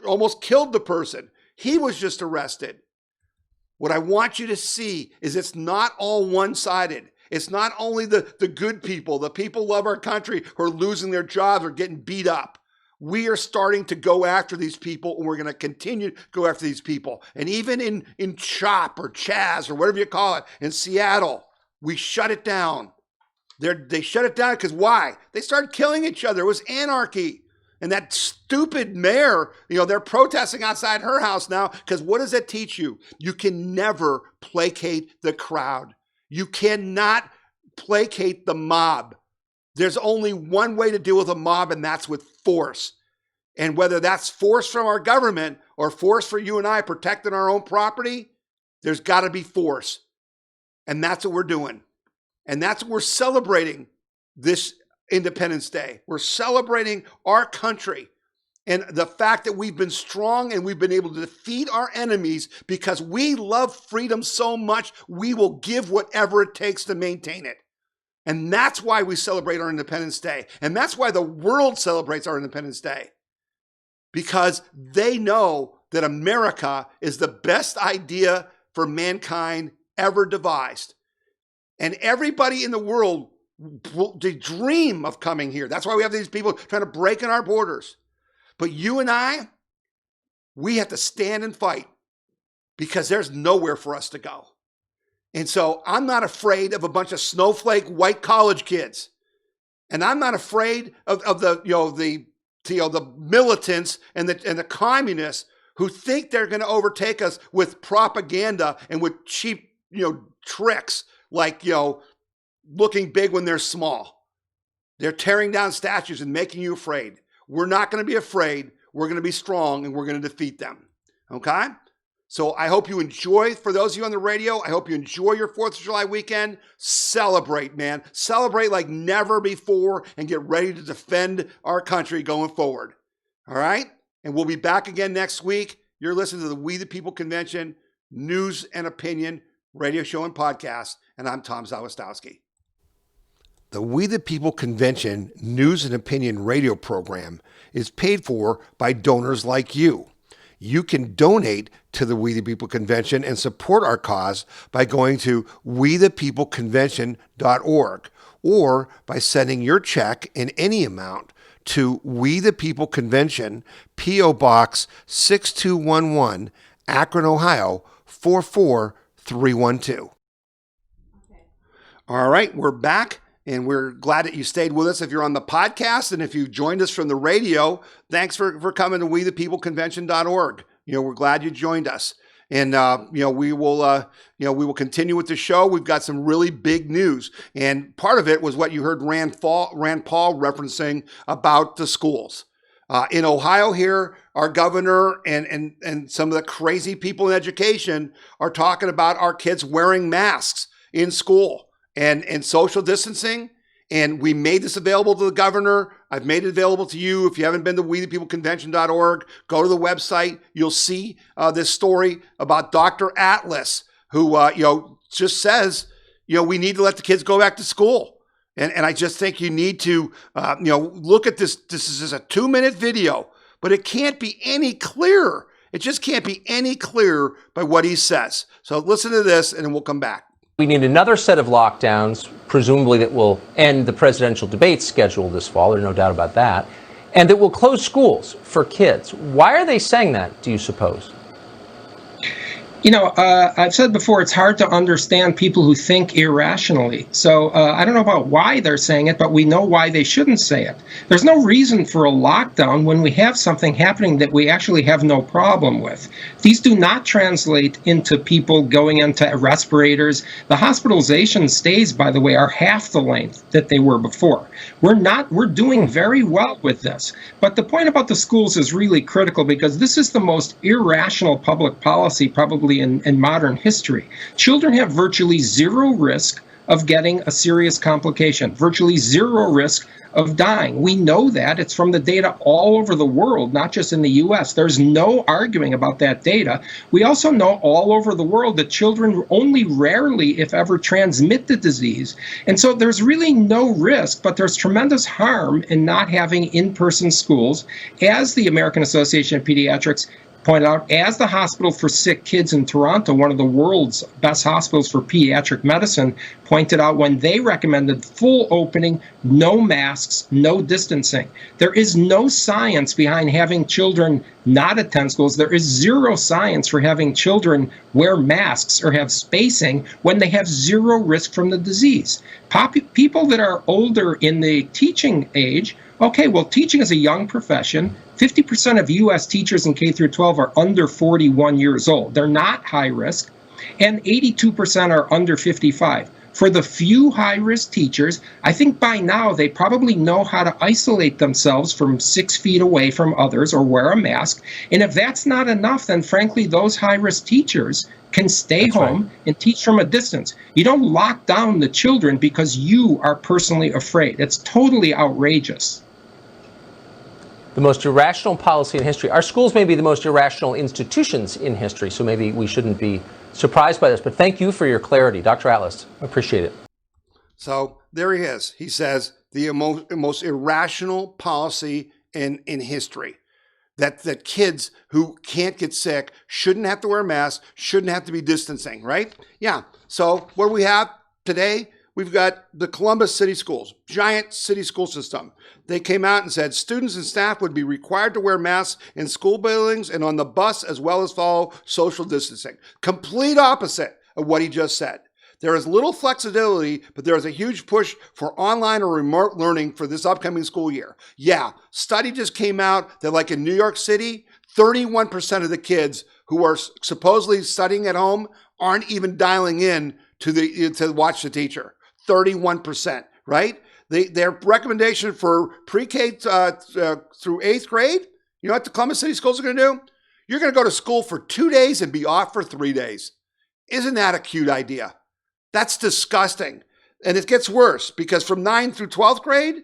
almost killed the person. He was just arrested. What I want you to see is it's not all one-sided. It's not only the good people, the people who love our country who are losing their jobs or getting beat up. We are starting to go after these people, and we're going to continue to go after these people. And even in CHOP or Chaz or whatever you call it, in Seattle, we shut it down. They shut it down because why? They started killing each other. It was anarchy. And that stupid mayor, they're protesting outside her house now because what does that teach you? You can never placate the crowd. You cannot placate the mob. There's only one way to deal with a mob, and that's with force. And whether that's force from our government or force for you and I protecting our own property, there's got to be force. And that's what we're doing. And that's what we're celebrating this Independence Day. We're celebrating our country and the fact that we've been strong and we've been able to defeat our enemies because we love freedom so much, we will give whatever it takes to maintain it. And that's why we celebrate our Independence Day. And that's why the world celebrates our Independence Day. Because they know that America is the best idea for mankind ever devised. And everybody in the world, they dream of coming here. That's why we have these people trying to break in our borders. But you and I, we have to stand and fight because there's nowhere for us to go. And so I'm not afraid of a bunch of snowflake white college kids. And I'm not afraid of the militants and the communists who think they're going to overtake us with propaganda and with cheap, tricks like, looking big when they're small. They're tearing down statues and making you afraid. We're not going to be afraid. We're going to be strong and we're going to defeat them. Okay? So I hope you enjoy, for those of you on the radio, I hope you enjoy your 4th of July weekend. Celebrate, man. Celebrate like never before and get ready to defend our country going forward. All right? And we'll be back again next week. You're listening to the We the People Convention News and Opinion radio show and podcast, and I'm Tom Zawistowski. The We the People Convention News and Opinion radio program is paid for by donors like you. You can donate to the We the People Convention and support our cause by going to wethepeopleconvention.org or by sending your check in any amount to We the People Convention, P.O. Box 6211, Akron, Ohio 44312. All right, we're back. And we're glad that you stayed with us if you're on the podcast. And if you joined us from the radio, thanks for coming to wethepeopleconvention.org. We're glad you joined us. And, we will continue with the show. We've got some really big news. And part of it was what you heard Rand Paul referencing about the schools. In Ohio here, our governor and some of the crazy people in education are talking about our kids wearing masks in school. And social distancing, and we made this available to the governor. I've made it available to you. If you haven't been to wethepeopleconvention.org, go to the website. You'll see this story about Dr. Atlas, who just says, we need to let the kids go back to school. And I just think you need to look at this. This is just a 2-minute video, but it can't be any clearer. It just can't be any clearer by what he says. So listen to this, and then we'll come back. We need another set of lockdowns, presumably that will end the presidential debate scheduled this fall, there's no doubt about that, and that will close schools for kids. Why are they saying that, do you suppose? I've said before, it's hard to understand people who think irrationally. So I don't know about why they're saying it, but we know why they shouldn't say it. There's no reason for a lockdown when we have something happening that we actually have no problem with. These do not translate into people going into respirators. The hospitalization stays, by the way, are half the length that they were before. We're doing very well with this. But the point about the schools is really critical because this is the most irrational public policy probably in modern history. Children have virtually zero risk of getting a serious complication, virtually zero risk of dying. We know that. It's from the data all over the world, not just in the US. There's no arguing about that data. We also know all over the world that children only rarely, if ever, transmit the disease. And so there's really no risk, but there's tremendous harm in not having in-person schools. As the American Association of Pediatrics pointed out, as the Hospital for Sick Kids in Toronto, one of the world's best hospitals for pediatric medicine, pointed out when they recommended full opening, no masks, no distancing. There is no science behind having children not attend schools. There is zero science for having children wear masks or have spacing when they have zero risk from the disease. People that are older in the teaching age Okay, well, teaching is a young profession. 50% of U.S. teachers in K through 12 are under 41 years old. They're not high risk, and 82% are under 55. For the few high-risk teachers, I think by now they probably know how to isolate themselves from 6 feet away from others or wear a mask. And if that's not enough, then frankly, those high-risk teachers can stay home and teach from a distance. You don't lock down the children because you are personally afraid. It's totally outrageous. The most irrational policy in history. Our schools may be the most irrational institutions in history, so maybe we shouldn't be surprised by this. But thank you for your clarity, Dr. Atlas. I appreciate it. So there he is. He says the most irrational policy in history. That kids who can't get sick shouldn't have to wear masks, shouldn't have to be distancing, right? Yeah. So what do we have today? We've got the Columbus City Schools, giant city school system. They came out and said students and staff would be required to wear masks in school buildings and on the bus, as well as follow social distancing. Complete opposite of what he just said. There is little flexibility, but there is a huge push for online or remote learning for this upcoming school year. Yeah, study just came out that like in New York City, 31% of the kids who are supposedly studying at home aren't even dialing in to watch the teacher. 31%, right? Their recommendation for pre-K through 8th grade, you know what the Columbus City Schools are going to do? You're going to go to school for 2 days and be off for 3 days. Isn't that a cute idea? That's disgusting. And it gets worse because from 9th through 12th grade,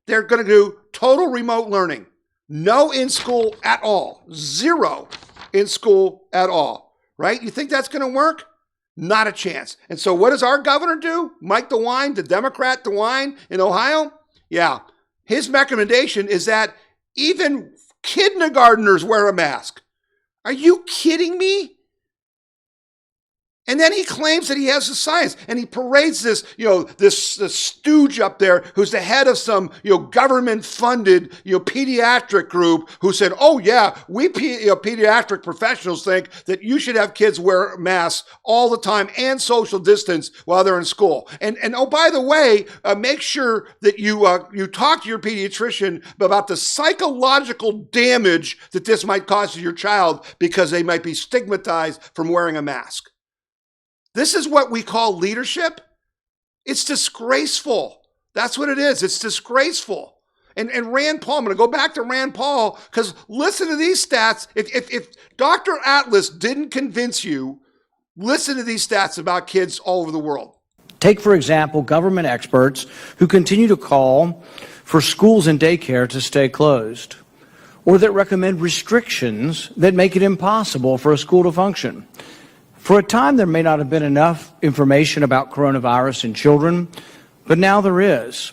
they're going to do total remote learning. No in school at all. Zero in school at all, right? You think that's going to work? Not a chance. And so what does our governor do? Mike DeWine, the Democrat DeWine in Ohio? Yeah. His recommendation is that even kindergartners wear a mask. Are you kidding me? And then he claims that he has the science, and he parades this, this stooge up there who's the head of some, government-funded, pediatric group who said, oh yeah, we pediatric professionals think that you should have kids wear masks all the time and social distance while they're in school. And oh, by the way, make sure that you talk to your pediatrician about the psychological damage that this might cause to your child because they might be stigmatized from wearing a mask. This is what we call leadership. It's disgraceful. That's what it is. It's disgraceful. And Rand Paul, I'm going to go back to Rand Paul because listen to these stats. If Dr. Atlas didn't convince you, listen to these stats about kids all over the world. Take, for example, government experts who continue to call for schools and daycare to stay closed, or that recommend restrictions that make it impossible for a school to function. For a time, there may not have been enough information about coronavirus in children, but now there is.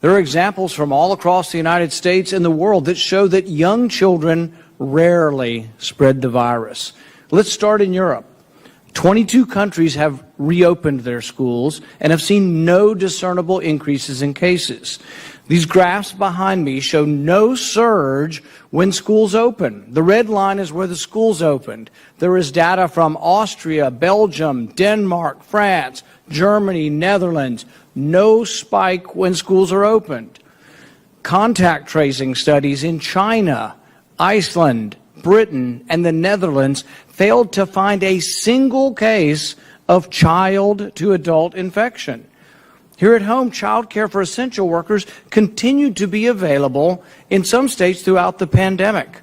There are examples from all across the United States and the world that show that young children rarely spread the virus. Let's start in Europe. 22 countries have reopened their schools and have seen no discernible increases in cases. These graphs behind me show no surge when schools open. The red line is where the schools opened. There is data from Austria, Belgium, Denmark, France, Germany, Netherlands. No spike when schools are opened. Contact tracing studies in China, Iceland, Britain, and the Netherlands failed to find a single case of child-to-adult infection. Here at home, child care for essential workers continued to be available in some states throughout the pandemic.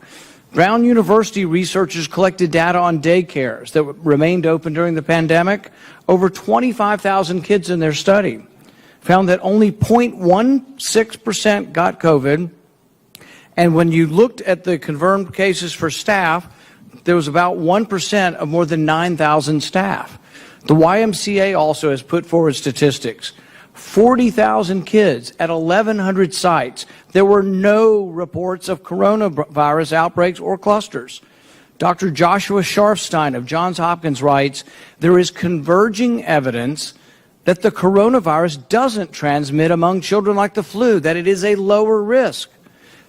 Brown University researchers collected data on daycares that remained open during the pandemic. Over 25,000 kids in their study found that only 0.16% got COVID. And when you looked at the confirmed cases for staff, there was about 1% of more than 9,000 staff. The YMCA also has put forward statistics. 40,000 kids at 1,100 sites. There were no reports of coronavirus outbreaks or clusters. Dr. Joshua Sharfstein of Johns Hopkins writes, there is converging evidence that the coronavirus doesn't transmit among children like the flu, that it is a lower risk.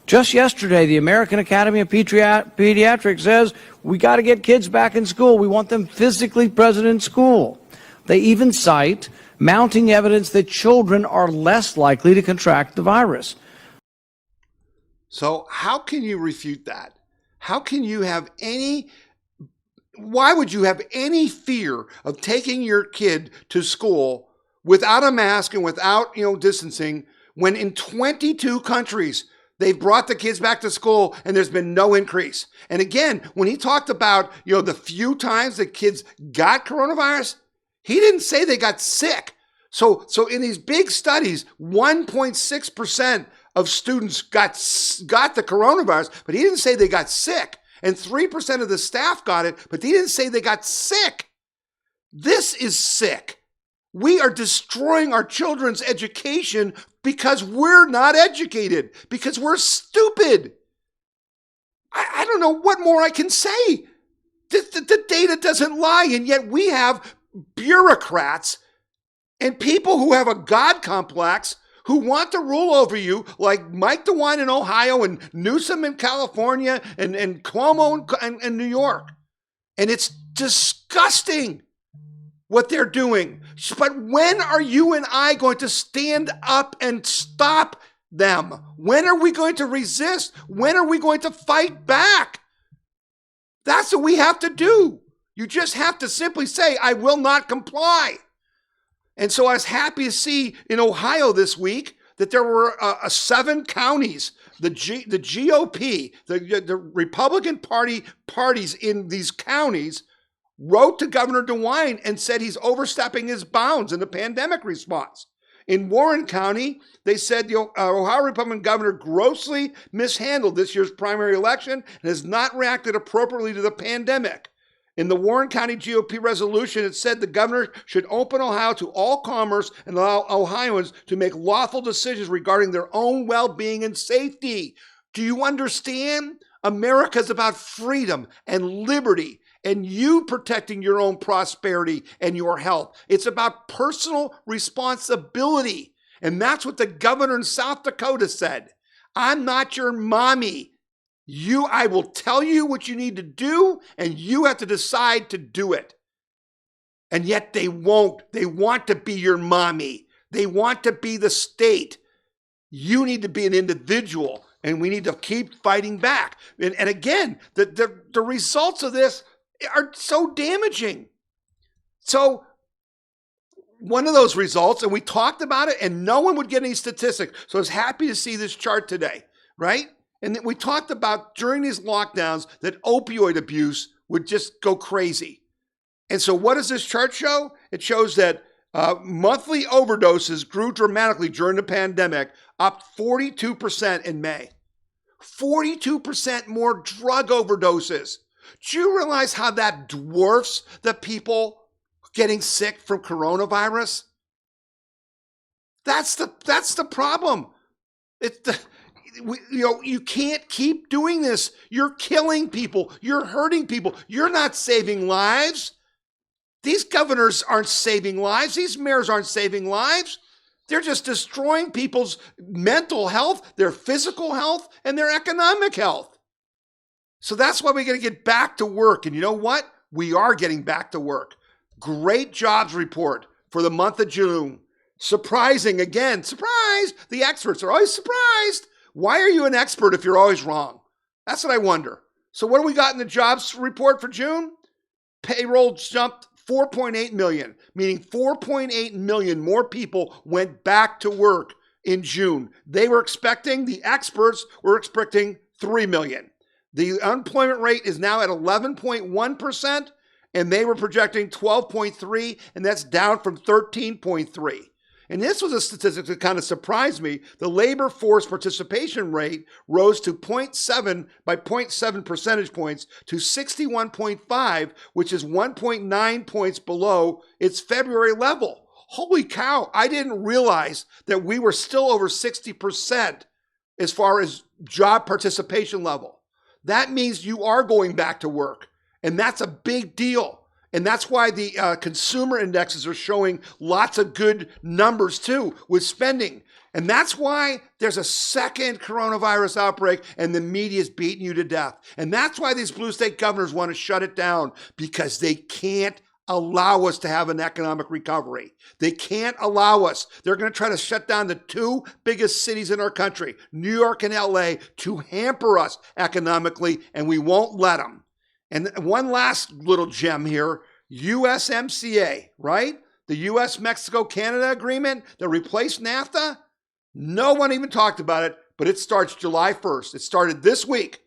Just yesterday, the American Academy of Pediatrics says we got to get kids back in school. We want them physically present in school. They even cite mounting evidence that children are less likely to contract the virus. So how can you refute that? How can you have why would you have any fear of taking your kid to school without a mask and without, distancing, when in 22 countries they've brought the kids back to school and there's been no increase? And again, when he talked about, the few times that kids got coronavirus, he didn't say they got sick. So in these big studies, 1.6% of students got the coronavirus, but he didn't say they got sick. And 3% of the staff got it, but he didn't say they got sick. This is sick. We are destroying our children's education because we're not educated, because we're stupid. I don't know what more I can say. The data doesn't lie, and yet we have bureaucrats and people who have a God complex who want to rule over you, like Mike DeWine in Ohio and Newsom in California and Cuomo in New York. And it's disgusting what they're doing. But when are you and I going to stand up and stop them? When are we going to resist? When are we going to fight back? That's what we have to do. You just have to simply say, I will not comply. And so I was happy to see in Ohio this week that there were 7 counties, the GOP, the Republican parties in these counties wrote to Governor DeWine and said he's overstepping his bounds in the pandemic response. In Warren County, they said the Ohio Republican governor grossly mishandled this year's primary election and has not reacted appropriately to the pandemic. In the Warren County GOP resolution, it said the governor should open Ohio to all commerce and allow Ohioans to make lawful decisions regarding their own well-being and safety. Do you understand? America is about freedom and liberty and you protecting your own prosperity and your health. It's about personal responsibility. And that's what the governor in South Dakota said. I'm not your mommy. I will tell you what you need to do, and you have to decide to do it. And yet they won't. They want to be your mommy. They want to be the state. You need to be an individual, and we need to keep fighting back. And again, the results of this are so damaging. So one of those results, and we talked about it, and no one would get any statistics. So I was happy to see this chart today, right? And we talked about during these lockdowns that opioid abuse would just go crazy. And so what does this chart show? It shows that monthly overdoses grew dramatically during the pandemic, up 42% in May. 42% more drug overdoses. Do you realize how that dwarfs the people getting sick from coronavirus? That's the problem. You can't keep doing this. You're killing people. You're hurting people. You're not saving lives. These governors aren't saving lives. These mayors aren't saving lives. They're just destroying people's mental health, their physical health, and their economic health. So that's why we got to get back to work. And you know what? We are getting back to work. Great jobs report for the month of June. Surprising again. Surprise! The experts are always surprised. Why are you an expert if you're always wrong? That's what I wonder. So what do we got in the jobs report for June? Payroll jumped 4.8 million, meaning 4.8 million more people went back to work in June. The experts were expecting 3 million. The unemployment rate is now at 11.1%, and they were projecting 12.3, and that's down from 13.3. And this was a statistic that kind of surprised me. The labor force participation rate rose to 0.7 percentage points to 61.5, which is 1.9 points below its February level. Holy cow, I didn't realize that we were still over 60% as far as job participation level. That means you are going back to work, and that's a big deal. And that's why the consumer indexes are showing lots of good numbers too with spending. And that's why there's a second coronavirus outbreak and the media is beating you to death. And that's why these blue state governors want to shut it down, because they can't allow us to have an economic recovery. They can't allow us. They're going to try to shut down the two biggest cities in our country, New York and LA, to hamper us economically, and we won't let them. And one last little gem here, USMCA, right? The US-Mexico-Canada agreement that replaced NAFTA. No one even talked about it, but it starts July 1st. It started this week.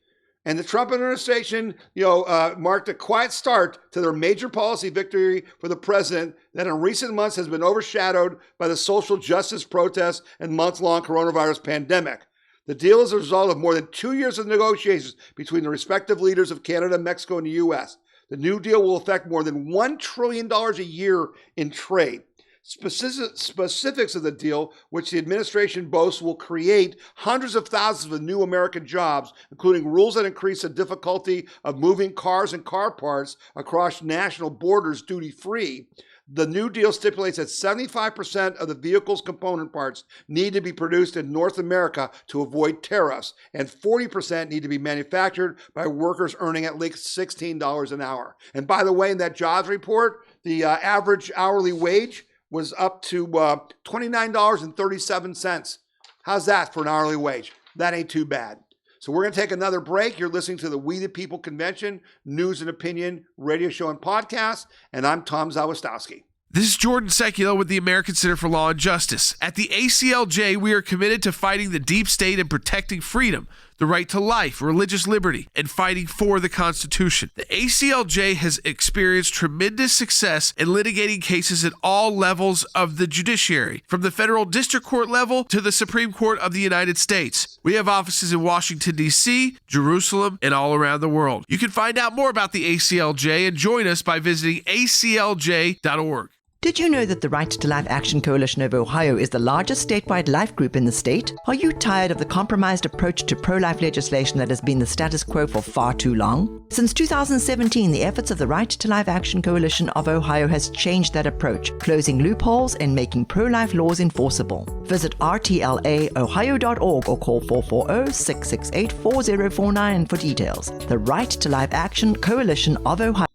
And the Trump administration, marked a quiet start to their major policy victory for the president that in recent months has been overshadowed by the social justice protests and month-long coronavirus pandemic. The deal is a result of more than 2 years of negotiations between the respective leaders of Canada, Mexico, and the U.S. The new deal will affect more than $1 trillion a year in trade. Specifics of the deal, which the administration boasts will create hundreds of thousands of new American jobs, including rules that increase the difficulty of moving cars and car parts across national borders duty-free. The new deal stipulates that 75% of the vehicle's component parts need to be produced in North America to avoid tariffs, and 40% need to be manufactured by workers earning at least $16 an hour. And by the way, in that jobs report, the average hourly wage was up to $29.37. How's that for an hourly wage? That ain't too bad. So we're going to take another break. You're listening to the We the People Convention News and Opinion radio show and podcast, and I'm Tom Zawistowski. This is Jordan Sekula with the American Center for Law and Justice. At the ACLJ, we are committed to fighting the deep state and protecting freedom, the right to life, religious liberty, and fighting for the Constitution. The ACLJ has experienced tremendous success in litigating cases at all levels of the judiciary, from the federal district court level to the Supreme Court of the United States. We have offices in Washington, D.C., Jerusalem, and all around the world. You can find out more about the ACLJ and join us by visiting aclj.org. Did you know that the Right to Life Action Coalition of Ohio is the largest statewide life group in the state? Are you tired of the compromised approach to pro-life legislation that has been the status quo for far too long? Since 2017, the efforts of the Right to Life Action Coalition of Ohio has changed that approach, closing loopholes and making pro-life laws enforceable. Visit rtlaohio.org or call 440-668-4049 for details. The Right to Life Action Coalition of Ohio.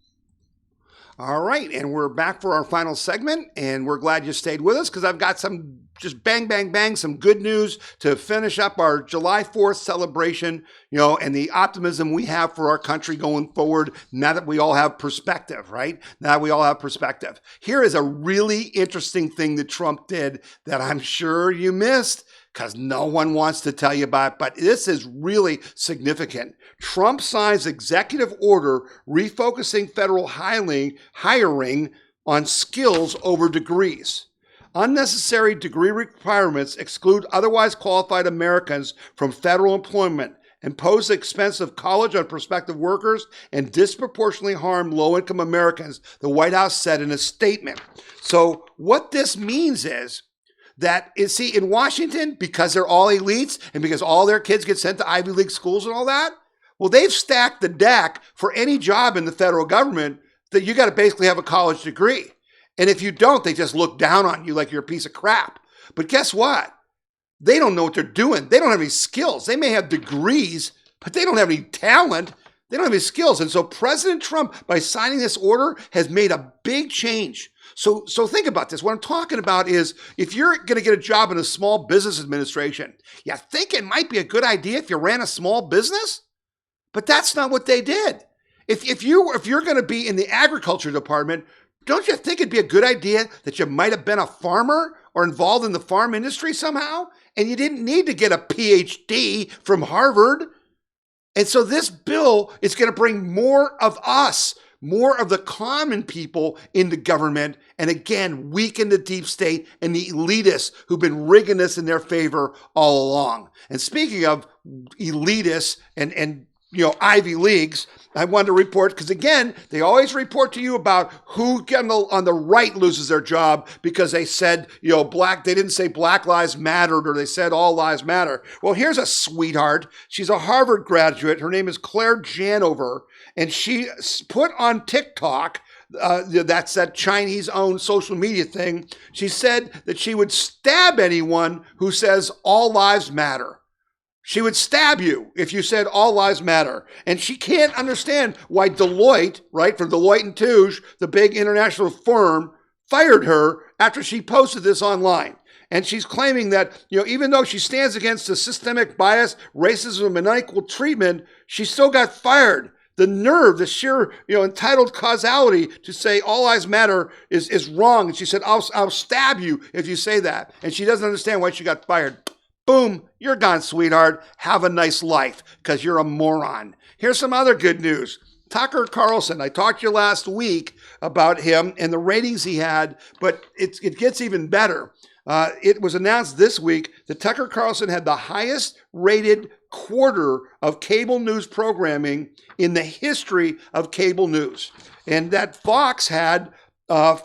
All right, and we're back for our final segment, and we're glad you stayed with us because I've got some just bang, bang, bang, some good news to finish up our July 4th celebration, and the optimism we have for our country going forward now that we all have perspective, right? Now that we all have perspective. Here is a really interesting thing that Trump did that I'm sure you missed, because no one wants to tell you about it, but this is really significant. Trump signs executive order refocusing federal hiring on skills over degrees. Unnecessary degree requirements exclude otherwise qualified Americans from federal employment, impose the expense of college on prospective workers, and disproportionately harm low-income Americans, the White House said in a statement. So what this means is that, in Washington, because they're all elites and because all their kids get sent to Ivy League schools and all that, well, they've stacked the deck for any job in the federal government that you got to basically have a college degree. And if you don't, they just look down on you like you're a piece of crap. But guess what? They don't know what they're doing. They don't have any skills. They may have degrees, but they don't have any talent. They don't have any skills. And so President Trump, by signing this order, has made a big change. So think about this. What I'm talking about is if you're going to get a job in a small business administration, you think it might be a good idea if you ran a small business? But that's not what they did. If you're going to be in the agriculture department, don't you think it'd be a good idea that you might have been a farmer or involved in the farm industry somehow? And you didn't need to get a PhD from Harvard. And so this bill is going to bring more of us, more of the common people into government, and again, weaken the deep state and the elitists who've been rigging this in their favor all along. And speaking of elitists and Ivy Leagues, I wanted to report, because again, they always report to you about who on the right loses their job because they said, they didn't say Black Lives Mattered, or they said all lives matter. Well, here's a sweetheart. She's a Harvard graduate. Her name is Claire Janover, and she put on TikTok, that's that Chinese-owned social media thing. She said that she would stab anyone who says all lives matter. She would stab you if you said all lives matter. And she can't understand why Deloitte, right, from Deloitte & Touche, the big international firm, fired her after she posted this online. And she's claiming that, even though she stands against the systemic bias, racism, and unequal treatment, she still got fired. The nerve, the sheer, entitled causality to say all lives matter is wrong. And she said, I'll stab you if you say that. And she doesn't understand why she got fired. Boom, you're gone, sweetheart. Have a nice life, because you're a moron. Here's some other good news. Tucker Carlson, I talked to you last week about him and the ratings he had, but it gets even better. It was announced this week that Tucker Carlson had the highest rated quarter of cable news programming in the history of cable news. And that Fox had all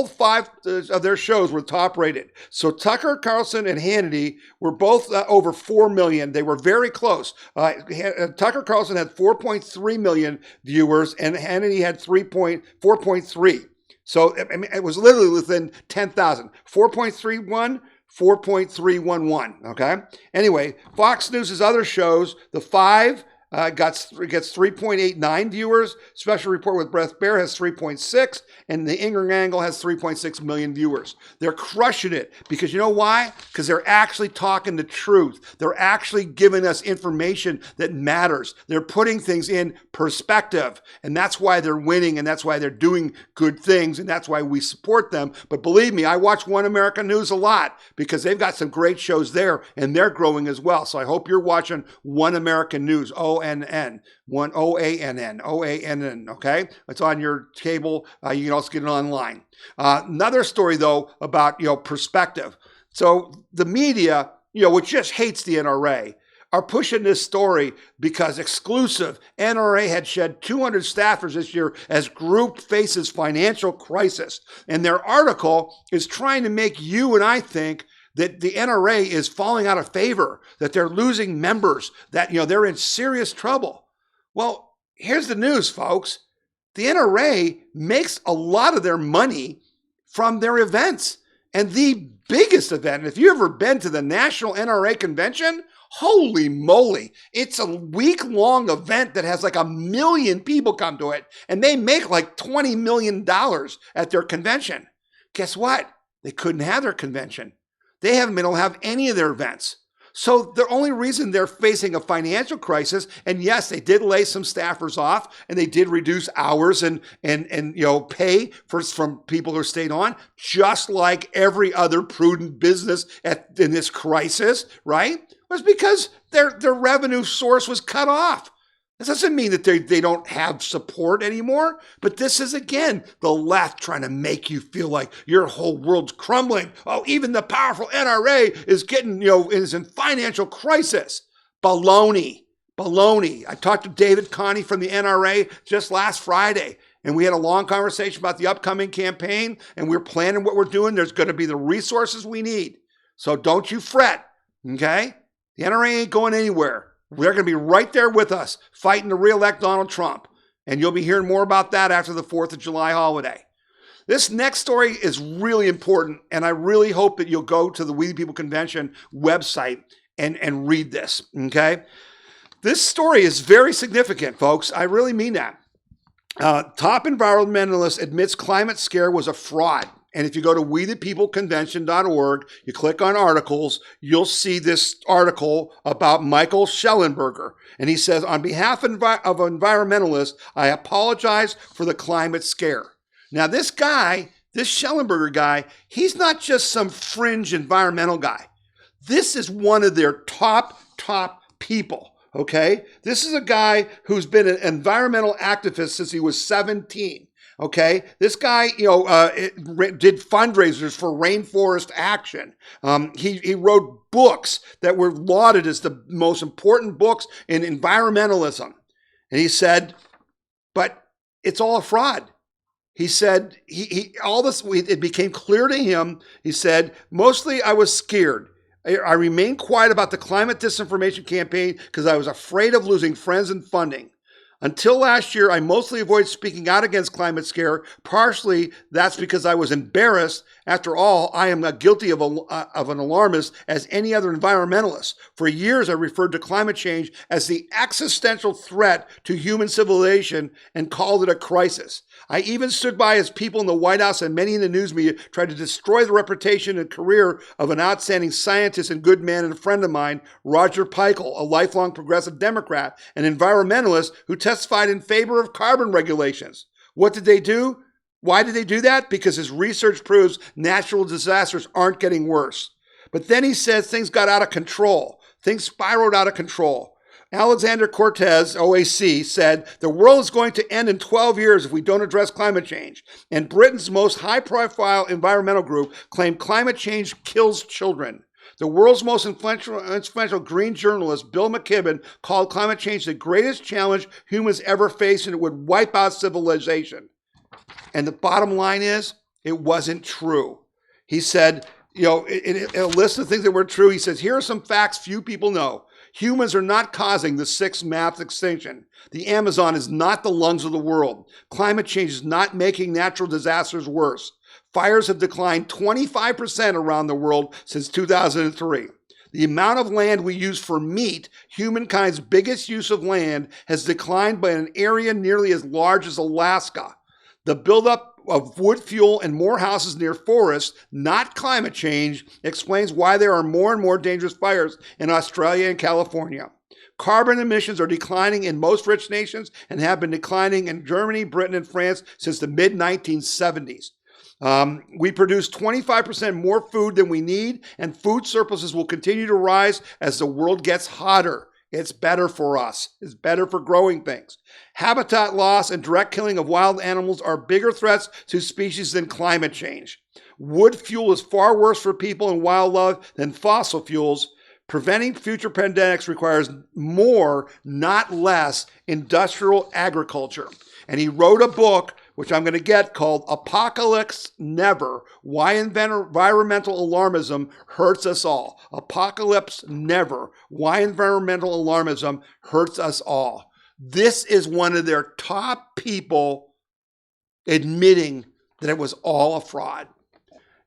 five of their shows were top rated. So Tucker Carlson and Hannity were both over 4 million. They were very close. Tucker Carlson had 4.3 million viewers and Hannity had 4.3. So it was literally within 10,000. 4.31, 4.311. Okay. Anyway, Fox News' other shows, The Five, gets 3.89 viewers. Special Report with Brett Baer has 3.6, and The Ingram Angle has 3.6 million viewers. They're crushing it because you know why? Because they're actually talking the truth. They're actually giving us information that matters. They're putting things in perspective, and that's why they're winning, and that's why they're doing good things, and that's why we support them. But believe me, I watch One American News a lot because they've got some great shows there, and they're growing as well. So I hope you're watching One American News. OANN, OANN, okay? It's on your cable. You can also get it online. Another story, though, about, perspective. So the media, which just hates the NRA, are pushing this story because exclusive NRA had shed 200 staffers this year as group faces financial crisis. And their article is trying to make you and I think that the NRA is falling out of favor, that they're losing members, that, they're in serious trouble. Well, here's the news, folks. The NRA makes a lot of their money from their events. And the biggest event, if you've ever been to the National NRA Convention, holy moly, it's a week-long event that has like 1 million people come to it, and they make like $20 million at their convention. Guess what? They couldn't have their convention. They haven't been able to have any of their events. So the only reason they're facing a financial crisis, and yes, they did lay some staffers off, and they did reduce hours and pay from people who stayed on, just like every other prudent business in this crisis, right? Was because their revenue source was cut off. This doesn't mean that they don't have support anymore, but this is, again, the left trying to make you feel like your whole world's crumbling. Oh, even the powerful NRA is is in financial crisis. Baloney. I talked to David Connie from the NRA just last Friday, and we had a long conversation about the upcoming campaign, and we're planning what we're doing. There's going to be the resources we need. So don't you fret, okay? The NRA ain't going anywhere. They're going to be right there with us fighting to reelect Donald Trump. And you'll be hearing more about that after the 4th of July holiday. This next story is really important, and I really hope that you'll go to the We the People Convention website and read this, okay? This story is very significant, folks. I really mean that. Top environmentalist admits climate scare was a fraud. And if you go to wethepeopleconvention.org, you click on articles, you'll see this article about Michael Schellenberger. And he says, on behalf of environmentalists, I apologize for the climate scare. Now, this Schellenberger guy, he's not just some fringe environmental guy. This is one of their top people, okay? This is a guy who's been an environmental activist since he was 17. Okay, this guy, did fundraisers for Rainforest Action. He wrote books that were lauded as the most important books in environmentalism. And he said, but it's all a fraud. He said, it became clear to him. He said, mostly I was scared. I remained quiet about the climate disinformation campaign because I was afraid of losing friends and funding. Until last year, I mostly avoided speaking out against climate scare. Partially, that's because I was embarrassed After all, I am as guilty of an alarmist as any other environmentalist. For years, I referred to climate change as the existential threat to human civilization and called it a crisis. I even stood by as people in the White House and many in the news media tried to destroy the reputation and career of an outstanding scientist and good man and a friend of mine, Roger Peichel, a lifelong progressive Democrat, an environmentalist who testified in favor of carbon regulations. What did they do? Why did they do that? Because his research proves natural disasters aren't getting worse. But then he says things got out of control. Things spiraled out of control. Alexander Cortez, OAC, said, the world is going to end in 12 years if we don't address climate change. And Britain's most high-profile environmental group claimed climate change kills children. The world's most influential green journalist, Bill McKibben, called climate change the greatest challenge humans ever faced, and it would wipe out civilization. And the bottom line is, it wasn't true. He said, in a list of things that were true, he says, here are some facts few people know. Humans are not causing the sixth mass extinction. The Amazon is not the lungs of the world. Climate change is not making natural disasters worse. Fires have declined 25% around the world since 2003. The amount of land we use for meat, humankind's biggest use of land, has declined by an area nearly as large as Alaska. The buildup of wood fuel and more houses near forests, not climate change, explains why there are more and more dangerous fires in Australia and California. Carbon emissions are declining in most rich nations and have been declining in Germany, Britain, and France since the mid-1970s. We produce 25% more food than we need, and food surpluses will continue to rise as the world gets hotter. It's better for us. It's better for growing things. Habitat loss and direct killing of wild animals are bigger threats to species than climate change. Wood fuel is far worse for people and wildlife than fossil fuels. Preventing future pandemics requires more, not less, industrial agriculture. And he wrote a book, which I'm going to get, called Apocalypse Never, Why Environmental Alarmism Hurts Us All. Apocalypse Never, Why Environmental Alarmism Hurts Us All. This is one of their top people admitting that it was all a fraud.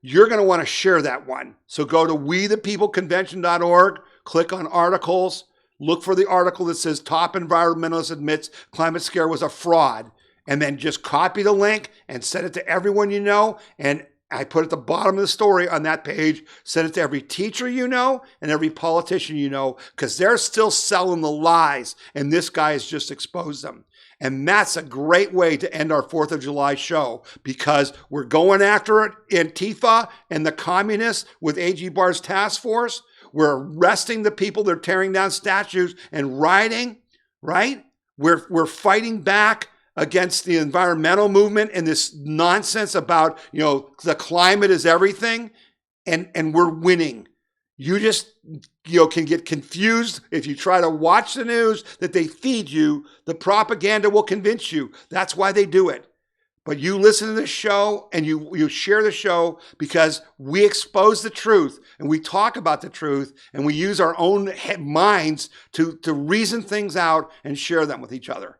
You're going to want to share that one. So go to wethepeopleconvention.org, click on articles, look for the article that says Top Environmentalist Admits Climate Scare Was a Fraud, and then just copy the link and send it to everyone you know. And I put at the bottom of the story on that page, send it to every teacher you know and every politician you know, because they're still selling the lies, and this guy has just exposed them. And that's a great way to end our 4th of July show, because we're going after it, Antifa and the communists with A.G. Barr's task force. We're arresting the people that are tearing down statues and rioting, right? We're fighting back against the environmental movement and this nonsense about, the climate is everything, and we're winning. You just, can get confused if you try to watch the news that they feed you. The propaganda will convince you. That's why they do it. But you listen to this show and you share the show, because we expose the truth and we talk about the truth and we use our own minds to reason things out and share them with each other.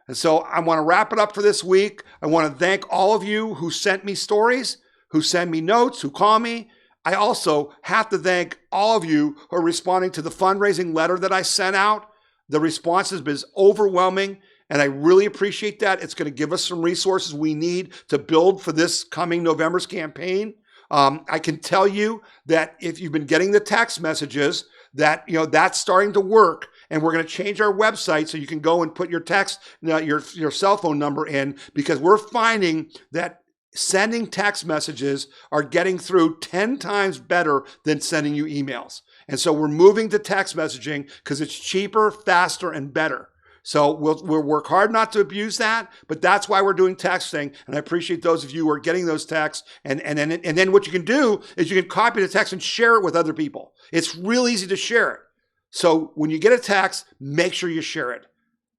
And so I want to wrap it up for this week. I want to thank all of you who sent me stories, who send me notes, who call me. I also have to thank all of you who are responding to the fundraising letter that I sent out. The response has been overwhelming, and I really appreciate that. It's going to give us some resources we need to build for this coming November's campaign. I can tell you that if you've been getting the text messages, that that's starting to work. And we're going to change our website so you can go and put your text, your cell phone number in, because we're finding that sending text messages are getting through 10 times better than sending you emails. And so we're moving to text messaging because it's cheaper, faster, and better. So we'll work hard not to abuse that, but that's why we're doing texting. And I appreciate those of you who are getting those texts. And then what you can do is you can copy the text and share it with other people. It's real easy to share it. So when you get a text, make sure you share it.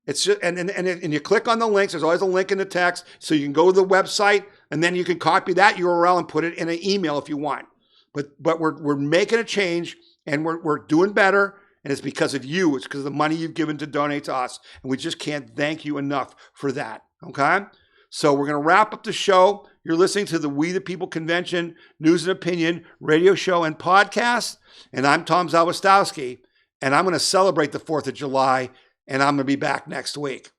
It's just, and you click on the links. There's always a link in the text, so you can go to the website, and then you can copy that URL and put it in an email if you want. But we're making a change, and we're doing better, and it's because of you. It's because of the money you've given to donate to us, and we just can't thank you enough for that. Okay. So we're going to wrap up the show. You're listening to the We the People Convention News and Opinion radio show and podcast. And I'm Tom Zawistowski. And I'm going to celebrate the 4th of July. And I'm going to be back next week.